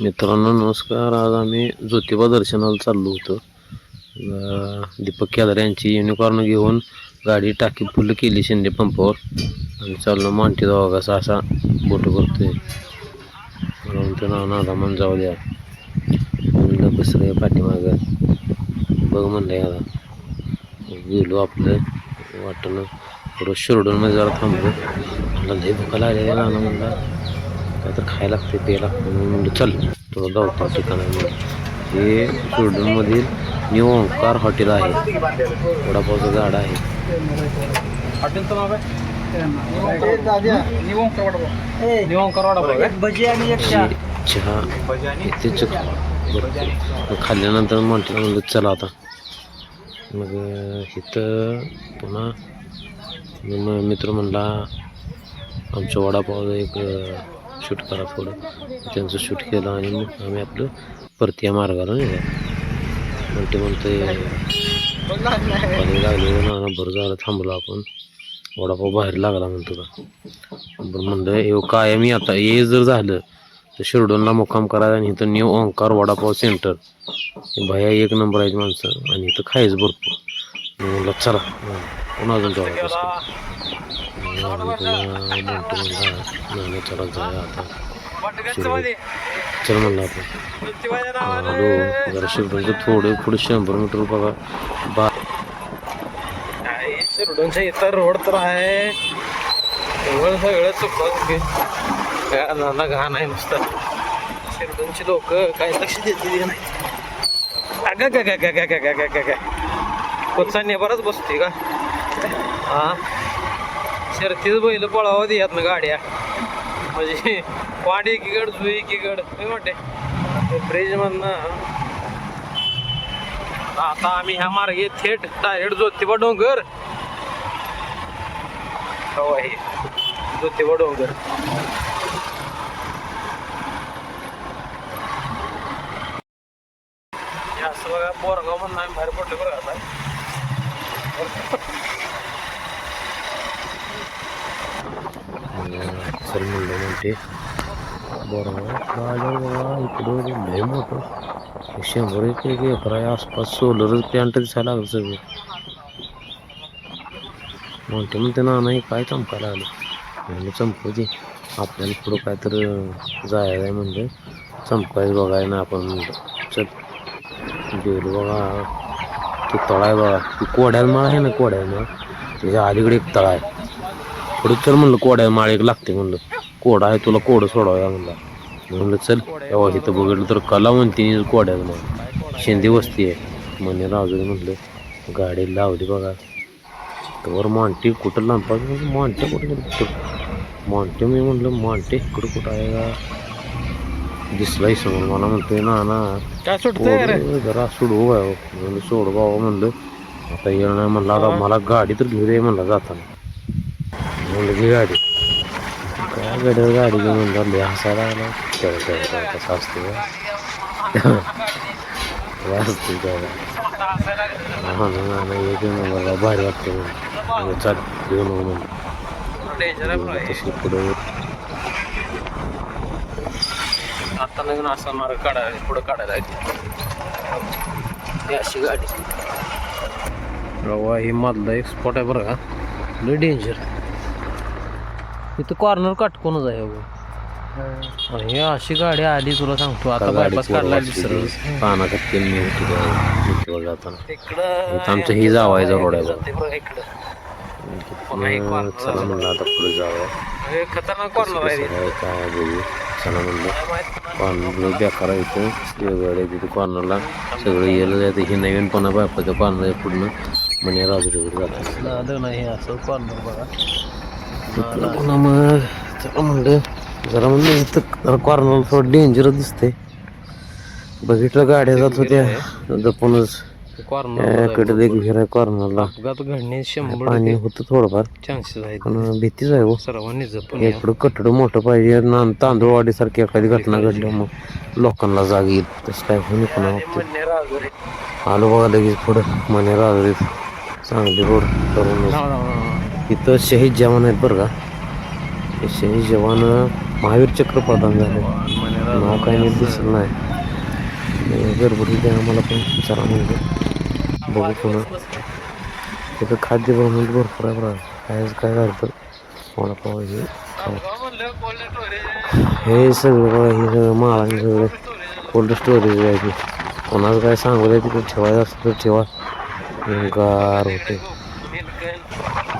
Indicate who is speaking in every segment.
Speaker 1: मित्रांनो नमस्कार. आज आम्ही ज्योतिबा दर्शनाला चाललो होतो. दीपक केदार यांची युनिकॉर्न घेऊन गाडी टाकी फुल केली शिंदे पंपावर आणि चाललो मांटी जावा कसा असा बोट करतोय म्हणून तर नाना मन जाऊ द्या म्हणलं बसलं पाठीमागं बघ म्हणलं याला गेलो आपलं वाटलं थोडं शिरडूनमध्ये जरा थांबलो मला लई भुका लागलेल्या नाना म्हणला काय तर खायला लागते प्यायला लागतं म्हणलं चल थोडं धावतो ठिकाण आहे म्हणून हे शिरडूनमधील न्यू ओंकार हॉटेल आहे. वडापावचं गाडा आहे.
Speaker 2: हॉटेलचं नाव आहे
Speaker 1: चहा इथेच खाल्ल्यानंतर म्हटलं म्हणलं चला आता मग इथं पुन्हा मित्र म्हणला आमच्या वडापावचं एक शूट करा थोडं त्यांचं शूट केलं आणि मग आम्ही आपलं परतीया मार्गाला निघालो. म्हणतोय पाणी लागलेलं नाना बरं झालं थांबलो आपण वडापाव बाहेर लागला म्हणतो का बरं म्हणलं हे काय मी आता हे जर झालं तर शिरडोनला मुक्काम करायचा आणि इथं न्यू ओंकार वडापाव सेंटर भया एक नंबर आहेत माणसं आणि इथं खायचं भरपूर म्हणलं चला पुन्हा अजून म्हणतो म्हणला चला जाऊया आता चल म्हणलं आपण आलो जरा शिरडोनचं थोडं पुढे 100 मीटर बघा
Speaker 2: शिरडूनच्या इतर रोड तर आहे सगळं चुकलं नाना घाण आहे नुसतं. शिरडूनची लोक काय लक्ष देते नाही. कोचा नेबारच बसते का हा शर्तीच बैल पळावं यात ना गाड्या म्हणजे वाट एकीकड जुई एकीकड म्हणते ब्रिज मधनं आता आम्ही ह्या मार्गे थेट डायरेक्ट ज्योतिबा डोंगर हो आहे ज्योतिबा डोंगर असं बघा बोरगाव म्हणून आम्ही बाहेर पडलो बरं आता
Speaker 1: चल म्हणलं म्हणते बरोबर बघा इकडं लय मोठं 100 एकर आहे आसपास सोलरच प्लांट दिसायला लागलं सगळं म्हणते ना नाही काय चमकायला लागलं म्हणलं चमकू दे आपल्याला पुढं काय तर जायचं आहे म्हणलं चमकायचं बघायला ना आपण म्हणलं चल गेलो बघा ते तळा आहे बघा ती कोड्याला माळ आहे ना कोड्याला माळ त्याच्या अलीकडे एक तळा आहे पुढे चल म्हणलं कोड्या माळ एक लागते म्हणलं कोडा आहे तुला कोडं सोडवाया म्हणलं चल तेव्हा इथं बघितलं तर कला म्हणते कोड्याला माळ शेंदी वस्ती आहे म्हणे राजून म्हणलं गाडी लावली बघा तर मांटी कुठं लांपायचं मांट्या कुठं मांटे मी म्हणलं मांटे इकडं कुठं आहे का दिसलाय समोर मला म्हणतोय ना जरा सोडवू काय म्हणलं सोड बाबा म्हणलं आता येणार नाही म्हणलं आता मला गाडी तर घेऊ दे म्हणलं जाताना म्हणलं घे गाडी काय गाडीवर गाडी घेऊन म्हणलं लय हसायला लागला कसं असते असते काय ना एक मला भारी वाटते म्हणून चाल घेऊन म्हणलं तशी पुढं
Speaker 2: आता नवीन असा मार्ग काढायला पुढं काढायला अशी गाडी
Speaker 1: रवा ही मधला एक स्पॉट आहे बरं का लय डेंजर इथं कॉर्नर काटकोनच आहे हे अशी गाडी आली तुला सांगतो आता बायपास काढला पानाचा तेल मी होती जाताना इथं आमचं ही जावायचा रोड आहे चला म्हणलं आता पुढे जावं
Speaker 2: खतरनाक कॉर्नर आहे
Speaker 1: काय बघू चला म्हणलं कॉर्नरला बेकार आहे इथं गाडी तिथे कॉर्नरला सगळं येलं जातं हे नवीनपणा बायपाच्या कॉर्नर पूर्ण म्हणे राजूकडे जातं
Speaker 2: नाही असं कॉर्नर बघा
Speaker 1: पुन्हा मग चला म्हणलं जरा म्हणलं इथं कॉर्नर थोडं डेंजरस दिसतंय बघितलं गाड्या जात होत्या जपूनच कडे देखील कॉर्नरला
Speaker 2: घडणे 100
Speaker 1: पाणी होतं थोडंफार
Speaker 2: चान्सेस आहेत
Speaker 1: पण भीतीच आहे हो
Speaker 2: सर्वांनी जपून
Speaker 1: इकडं कठड मोठं पाहिजे ना तांदूळवाडीसारखी एखादी घटना घडली मग लोकांना जाग येईल तसं काय होईल पुन्हा आलो बघा लगेच पुढं म्हणे राजुरीत चांगली रोड करून इथं शहीद जवान आहेत बरं का हे शहीद जवान महावीर चक्र प्रदान झाले नाव काही नीट दिसलं नाही. गडबडीत आहे आम्हाला पण चला म्हणजे बघू पुन्हा. तिथं खाद्य बनवून भरपूर आहे बरं. काय झालं तर वडापाव हे हे सगळं बघा, हे सगळं माळाने सगळं कोल्ड स्टोरेज आहे. ते कोणाचं काय सांगू तिकडे ठेवायचं असतं तर ठेवा, गार होते.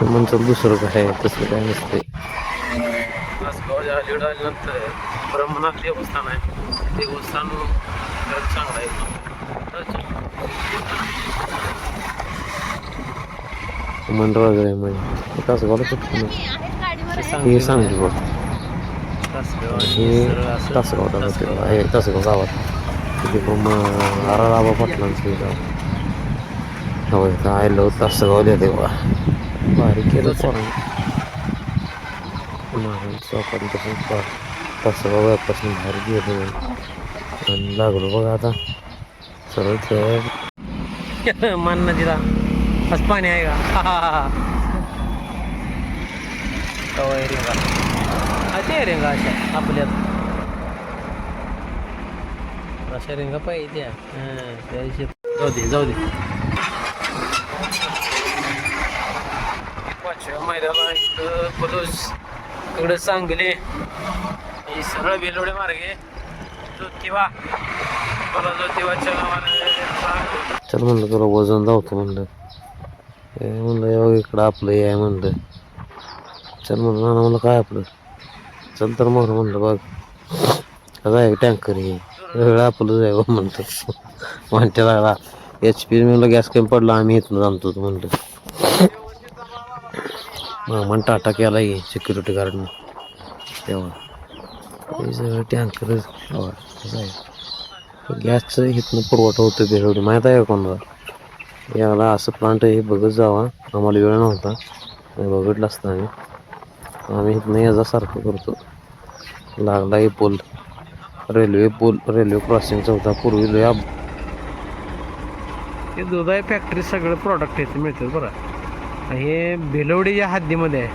Speaker 1: म्हणतात दुसरं काय, तसं काय नसते. नंतर ब्रह्मनाथ देवस्थान आहे. देवस्थान चांगलं आहे. मंडळ आहे म्हणजे तासगावला कुठं हे सांगली बघ. हे तासगावला आहे, तासगाव गावात. तिथे पण आराराबा पाटलांचं गाव. होय काय लो तासगाव द्या तेव्हा भारी केलं पोरांनी. चौकात तसं तासगाव व्यापासून बाहेर गेलो आणि लागलो बघा आता सरळ खेळ. मान नदीला आज पाणी आहे का? कवाय रेंगा ते रेंगा अशा आपल्यात अशा रेंगा पाहिजे. त्या दिवशी जाऊ दे. पाचव्या मैदानाला इकडं पलूस, इकडं सांगली, सरळ बेलोडे मार्गे ज्योतिबा. ज्योतिबाच्या नावाने चल म्हणलं तुला वजन धावतो म्हणलं. म्हणलं इकडं आपलं हे आहे म्हणलं. चल म्हणलं नाना म्हणलं काय आपलं. चल तर मग म्हणलं बघ काय टँकर हे वेगळं आपलं आहे म्हणतो. म्हणते लागला HP म्हणलं गॅस कमी पडला आम्ही इथनं जाणतो म्हणलं. मन टाटा केला आहे सिक्युरिटी गार्डनं तेव्हा. हे सगळं टँकर कसं आहे गॅसचं इथनं पुरवठा होतं बेरोडी माहीत आहे का कोणाला. याला असं प्लांट हे बघत जावा. आम्हाला वेळ नव्हता बघितलं असतं आम्ही इथनं याच्यासारखं करतो. लागला हे पूल, रेल्वे क्रॉसिंगचा होता पूर्वी. हे दुधाई फॅक्टरी सगळं प्रॉडक्ट इथे मिळतात बरं. हे बेलवडीच्या हद्दीमध्ये आहे.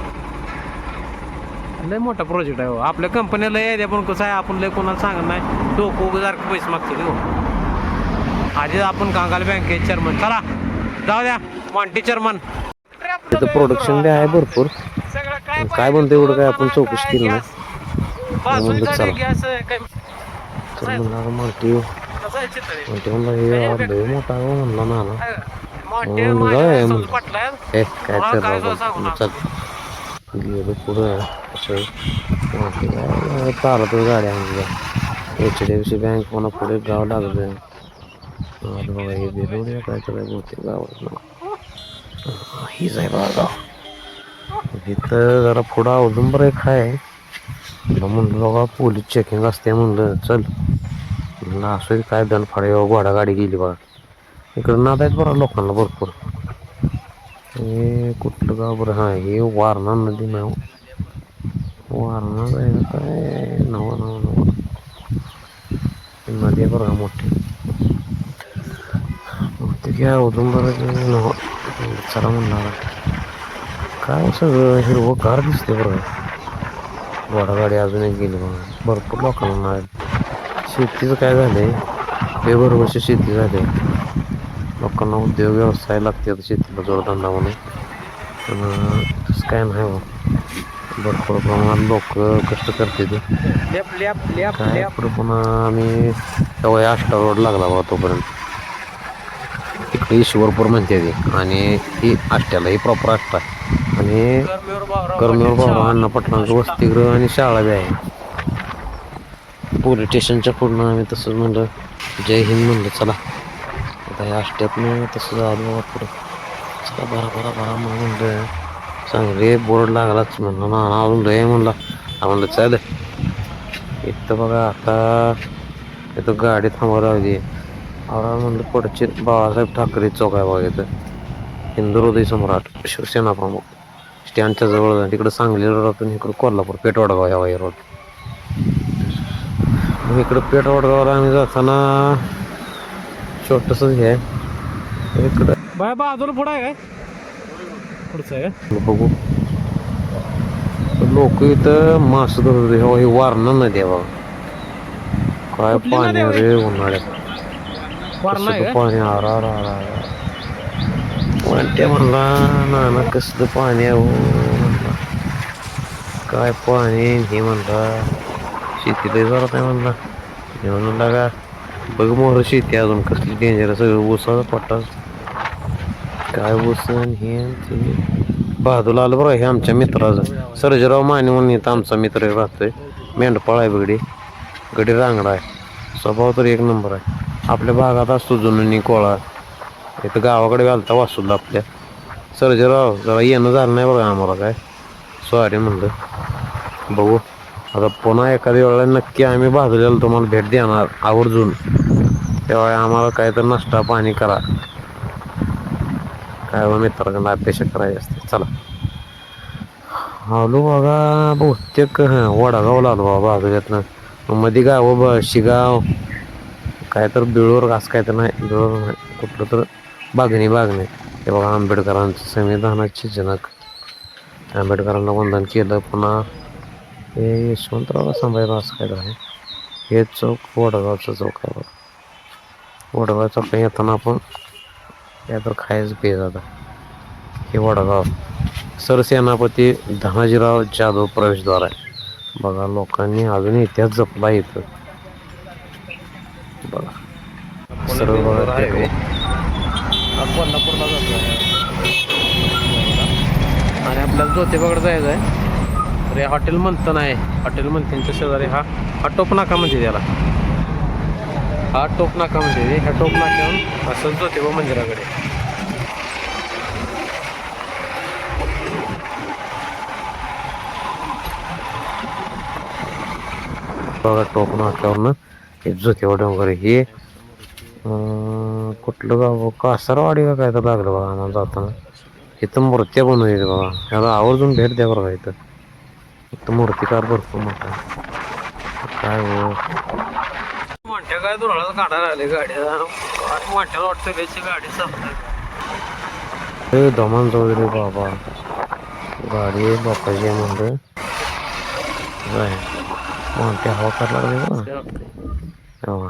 Speaker 1: लय मोठा प्रोजेक्ट आहे हो. आपल्या कंपनीला यायला पण कसं आहे आपण लय कोणाला सांगत नाही. डोकं सारखं पैसे मागतील हो. आधी आपण कांगाल बँकेचे चेअरमन. चला जाऊ द्या मांटी चेअरमन. तिथं प्रोडक्शन बी आहे भरपूर. काय म्हणतो एवढं काय आपण चौकशी केली ना म्हणलं चला. तर म्हणला मांटी म्हणला हे लय मोठा हो म्हणला नाना. म्हणलं जाऊया म्हणलं हे काय तर चल गेलो पुढं. असं चालत गाड्या म्हणजे HDFC बँक म्हणा पुढे गाव लागलं. बघा हे बेलोडी काय तर बहुतेक गावात हीच आहे बघा गाव. इथं जरा पुढं औदुंबर एक आहे. म्हणलं बघा पोलीस चेकिंग असते म्हणलं चल म्हणलं असं काय दणफाडे घोडा गाडी गेली बघा. इकडं नाद आहेत बरं लोकांना भरपूर. हे कुठलं गाव बरं हां हे वारणा नदी नाव. वारणा जायला काय नवा नदी आहे बरं मोठी. ते घ्या औदुंबराचे नव चला म्हणला. काय सगळं हिरवं कार दिसते बरं. घोडागाडी अजून एक गेली बघा. भरपूर लोकांना शेतीचं काय झालंय बेभरवशी शेती झाली. लोकांना उद्योग व्यवसाय लागते आता शेतीला जोडधंदा म्हणून. पण तसं काय नाही बघ. भरपूर प्रमाणात लोक कष्ट करते ते काय पुढं. पुन्हा आम्ही तेव्हा आष्टा रोड लागला बघा तोपर्यंत. इकडे ईश्वरपूर म्हणते ते आणि ही आष्ट्याला ही प्रॉपर आष्टा आणि कर्मेवर भाऊ अण्णा पटलांचं वसतिगृह आणि शाळा बी आहे. पोलीस स्टेशनच्या पुढनं आम्ही तसंच म्हणलं जय हिंद म्हणलं चला आता ह्या आष्ट्यातनं तसं झालं बाबा पुढं. चला बरा म्हणलं चांगले बोर्ड लागलाच म्हणलं ना अजून रे म्हणला. म्हणलं चल इथं बघा आता इथं गाडी थांबवली होती. म्हणलं पुढचे बाळासाहेब ठाकरे चौक आहे बघा. इथं हिंदू हृदय सम्राट शिवसेना प्रमुख स्टँडच्या जवळ. तिकडं सांगली रोडातून इकडं कोल्हापूर पेठ वडगाव ह्या वाई रोड. मग इकडं पेठ वडगावला आम्ही जाताना छोटंसं हे आहे इकडं बाय बाजूला पुढं आहे काय पुढचं आहे का बघू. लोक इथं मास धरत हे वारणा नदी आहे बाबा. काय
Speaker 2: कुठली
Speaker 1: पाणी
Speaker 2: नदी आहे?
Speaker 1: रे उन्हाळ्यात.
Speaker 2: वारणा आहे
Speaker 1: कसलं
Speaker 2: का?
Speaker 1: पाणी आरा वाटते म्हणला नाना कसलं पाणी आहे हो म्हणला. काय पाणी हे म्हणला शेती लय जोरात आहे म्हणला. मी म्हणला का बघ मोर शेती अजून कसली डेंजर सगळं ऊसाचा पट्टा काय ऊस हे ते बहादूला आलं बरं हे आमच्या मित्राचं सर्जेराव माने म्हणून इथं आमचा मित्र राहतोय. मेंढपाळ आहे बगडी गडी रांगडा आहे स्वभाव तर एक नंबर आहे. आपल्या भागात असतो जुनूनी कोळा इथं गावाकडे घालता वासूला आपल्या सर्जेराव जरा येणं झालं नाही बघा आम्हाला काय सॉरी म्हणलं. बघू आता पुन्हा एखाद्या वेळेला नक्की आम्ही बाजूला तुम्हाला भेट देणार आवर्जून. तेव्हा आम्हाला काय तर नाश्ता पाणी करा. काय मित्रांकडून अपेक्षा करायची असते. चला आलो बघा बहुतेक वडागावला आलो बाबा बाजूल्यातनं मध्ये गाव शिगाव काय तर बिळूर असं काय तर नाही बिळूर नाही कुठलं तर बागणी हे बघा आंबेडकरांचं संविधानाची जनक आंबेडकरांना वंदन केलं. पुन्हा हे यशवंतराव संभाजीराव असं काय तर आहे. हे चौक वडगावचं चौक आहे बघा. वडगाव चौक येताना आपण काय तर खायचं पेज आता हे वडगाव सरसेनापती धनाजीराव जाधव प्रवेशद्वार आहे बघा. लोकांनी अजूनही इतिहास जपला इथं बघा सरळ बघा
Speaker 2: कोल्हापूरला जातो आणि आपल्याला ज्योतिबाकडे जायचं आहे. तर हे हॉटेल मंथन आहे. हॉटेल मंथनच्या शेजारी हा टोप नाका म्हणजे त्याला हा टोप नाका म्हणजे ह्या टोप नाक्याहून असं ज्योतिबा मंदिराकडे
Speaker 1: बघा टोप नाक्यावरनं हे ज्योतिबा डोंगर हे कुठलं गाव कासारवाडी का काय तर लागलं बघा आम्हाला जाताना. इथं मूर्त्या बनवली बघा. ह्याला आवर्जून भेट द्या बघा. इथं मूर्तिकार भरपूर मोठा काय हो
Speaker 2: मोठ्या काय दुराळाच काढायला आले गाड्या मोठ्याला वाटतं त्याची गाडी चालते
Speaker 1: हे दमान जाऊ रे बाबा गाडी बापाची आहे म्हणलं काय मोठ्या हवा करायला लागले बघा.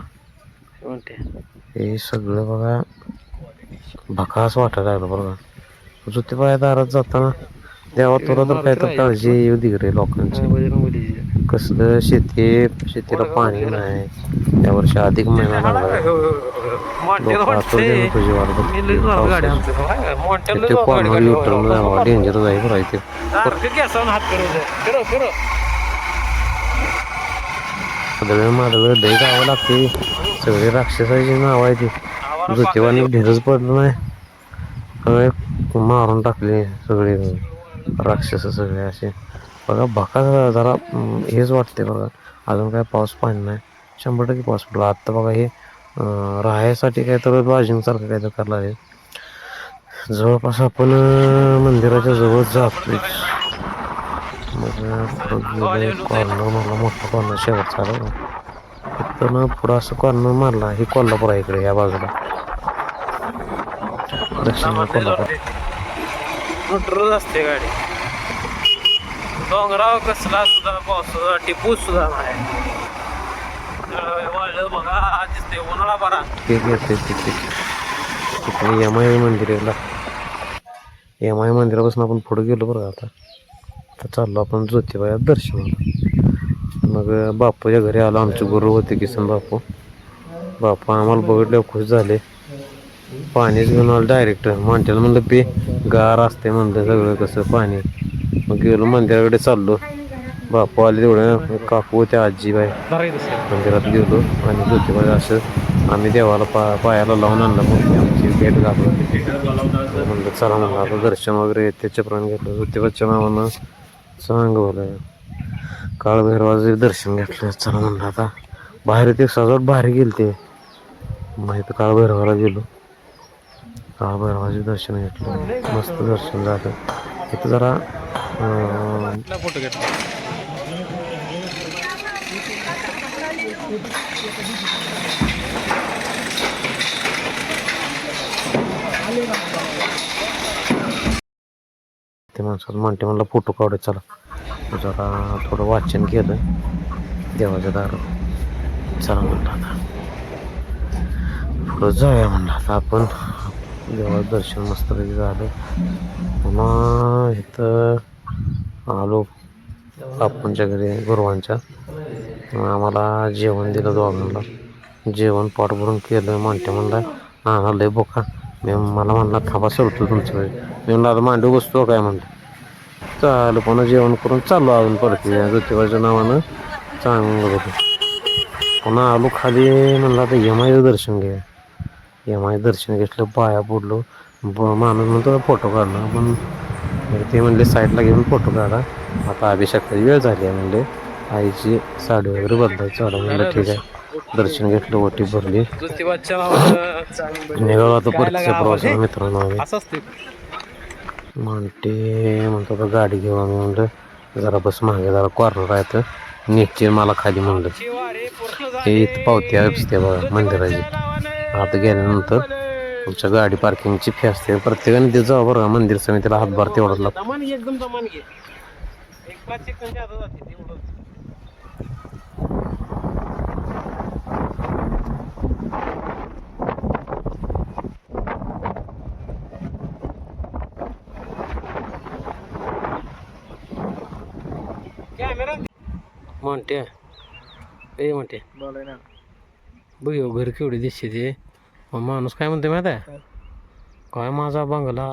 Speaker 1: हे सगळं बघा भकास वाटायला लागलं बरं का. ज्योतिबा दारात जाताना देवा तुला तर काय तर काळजी येऊ दे रे लोकांची. कसलं शेतीला पाणी नाही या वर्षी अधिक महिना लागला. लोक आतुरतेनं तुझी वाट बघते. कॉर्नर युटर्न जावा डेंजर जाईल बरं इथे. मादळ लय गावं लागते सगळे राक्षसाची नाव आहे ती. ज्योतिबाने ढिरच पडलं नाही मारून टाकले सगळे राक्षस सगळे असे बघा. भका जरा हेच वाटते बघा. अजून काय पाऊस पाणी नाही 100% पाऊस पडला आत्ता बघा. हे राहायसाठी काय तर बाजिंगसारखं काय तर करायला आहे. जवळपास आपण मंदिराच्या जवळ जातोय. मग कॉर्नर मला मोठा कॉर्नर शेवटचा आला इथं पुढं असं कॉर्नर मारला. हे कोल्हापूर आहे इकडे या बाजूला दक्षिण कोल्हापूर
Speaker 2: असते गाडी डोंगराव कसला सुद्धा पावसाचा टिपू सुद्धा नाही. बघा दिसते उन्हाळा बरा
Speaker 1: तिकडे एम-आय मंदिरापासून आपण पुढे गेलो बरं. आता चाललो आपण ज्योतिबा दर्शनाला. मग बापूच्या घरी आलो. आमचे गुरु होते किसन बापू आम्हाला बघितल्यावर खुश झाले. पाणीच घेऊन आलं डायरेक्ट. म्हणतेला म्हणलं पे गार असते म्हणलं सगळं कसं पाणी. मग गेलो मंदिराकडे चाललो. बापू आले तेवढं काकू त्या आजीबाई मंदिरात गेलो आणि ज्योतिबा असं आम्ही देवाला पायाला लावून आणला. मोठी आमची भेट घालून म्हणलं चला म्हणलं आता दर्शन वगैरे त्याच्या प्रमाणे घेतलं. ज्योतिबाच्या नावानं चांगलं काळभैरवाचे दर्शन घेतलं. चला म्हणलं आता बाहेर ते सजावट भारी गेली ते माहिती काळभैरवाला गेलो. काळभैरवाचे दर्शन घेतलं मस्त दर्शन झालं. इथं जरा
Speaker 2: फोटो घेतला
Speaker 1: ते माणसाला म्हणते म्हणलं फोटो काढू चला. जरा थोडं वाचन केलं देवाच्या दारात. चला म्हणलं आता पुढं जाऊया म्हणलं आता आपण. देवाचं दर्शन मस्तपैकी झालं. पुन्हा इथं आलो आपणच्या घरी गुरुवांच्या. आम्हाला जेवण दिलं दोघांना. जेवण पोट भरून केलं. मांट्या म्हणला हा लय बोका. मला म्हणला थांबा सरतो तुमचं वेळ. मी म्हणलं आता मांडू बसतो काय म्हणलं. चालू पुन्हा जेवण करून चाललो अजून परत ज्योतिबाच्या नावानं चांगलं होतं. पुन्हा आलो खाली म्हणलं आता यमाईचं दर्शन घ्या. यमाईचं दर्शन घेतलं. पाया पडलो. माणूस म्हणतो फोटो काढला. पण ते म्हणले साईडला घेऊन फोटो काढा. आता अभिषेकाची वेळ झाली आहे म्हणले. आईची साडी वगैरे बदलायची चालू. म्हणलं ठीक आहे. दर्शन घेतलं. ओटी भरली. निघालो आता परतीच्या प्रवासाला मित्रांनो आम्ही. मांटे म्हणतो आता गाडी घेऊ आम्ही. म्हणलं जरा बस मागे जरा कॉर्नर आहे तर निश्चित मला खाली म्हणलं. हे इथं पावती असते बघा मंदिराची. आता गेल्यानंतर तुमच्या गाडी पार्किंगची फी असते. प्रत्येकाने ते जावं बरं. मंदिर समितीला हातभार तेवढंच लागतो. म्हणते ए म्हणते बघ घर केवढी दिसते ते. माणूस काय म्हणते माहिती आहे काय माझा बंगला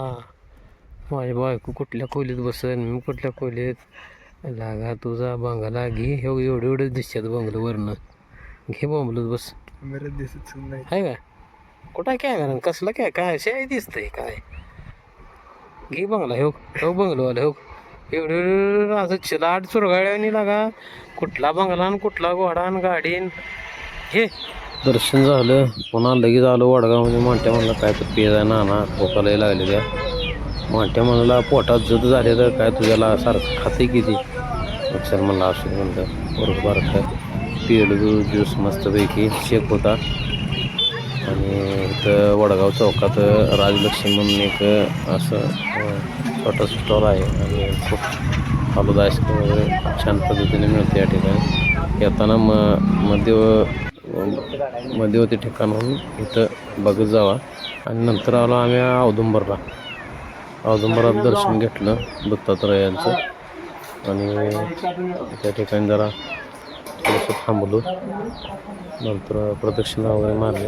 Speaker 1: माझी बायको कुठल्या खोलीत बसन मी कुठल्या खोलीत लागा तुझा बंगला घे. हे एवढे एवढेच दिसतात बंगलं वरनं. घे बोंबलत बस दिसत नाही आहे का कुठं कॅमेरा कसला काय काय असे दिसतंय काय. घे बंगला हो हो बंगलोवाला हो एवढं असं चिलाट चुरगाळ्याने लागा. कुठला बंगला आणि कुठला घोडा आणि गाडीन. हे दर्शन झालं. पुन्हा लगेच आलो वडगावमध्ये. मांट्या म्हणलं काय तर पेज आहे नाना खोकालाही लागलेल्या. मांट्या म्हणला पोटात जत झाले तर काय तुझ्याला सारखं खाते किती. अक्षर म्हणलं असं म्हणलं बरोबर काय पिलं ज्यूस मस्तपैकी शेक होता. आणि इथं वडगाव चौकात राजलक्ष्मी म्हणून एक असं छोटं स्टॉल आहे. आणि खूप फालुदा आईस्क्रीम वगैरे छान पद्धतीने मिळते या ठिकाणी. येताना मध्यवर्ती ठिकाण म्हणून इथं बघत जावा. आणि नंतर आलो आम्ही औदुंबरला. औदुंबरात दर्शन घेतलं दत्तात्रयांचं. आणि त्या ठिकाणी जरा थोडंसं थांबलो. नंतर प्रदक्षिणा वगैरे मारली.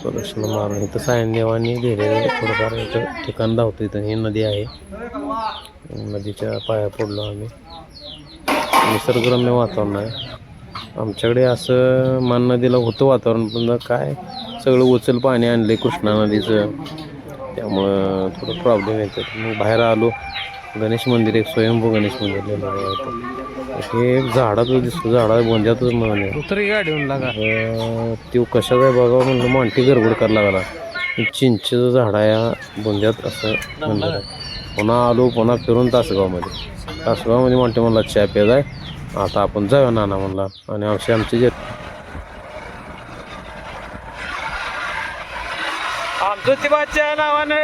Speaker 1: प्रदक्षिणा मारून इथं सायनदेवांनी लिहिलेलं थोडंफार इथं ठिकाण धावतं. इथं ही नदी आहे. नदीच्या पाया पडलो आम्ही. निसर्गरम्य वातावरण आहे. आमच्याकडे असं मान नदीला होतं वातावरण पण काय सगळं उचल पाणी आणलं कृष्णा नदीचं. त्यामुळं थोडं प्रॉब्लेम येतात. मग बाहेर आलो. गणेश मंदिर एक स्वयंभू गणेश मंदिर लिहिलेलं आहे. हे एक झाडाचं दिसतो. झाडा बोंद्यातच म्हणे गाडी लागा तो कशाचा आहे बघा म्हणलं. मांटी गडबड करायला लागला. चिंचेचं झाड आहे या बोंद्यात असं म्हणलं. पुन्हा आलो. पुन्हा फिरून तासगावमध्ये मांटी म्हणला चहा प्यायचा आहे. आता आपण जाऊया नाना म्हणला. आणि आमचे जे ज्योतिबाच्या नावाने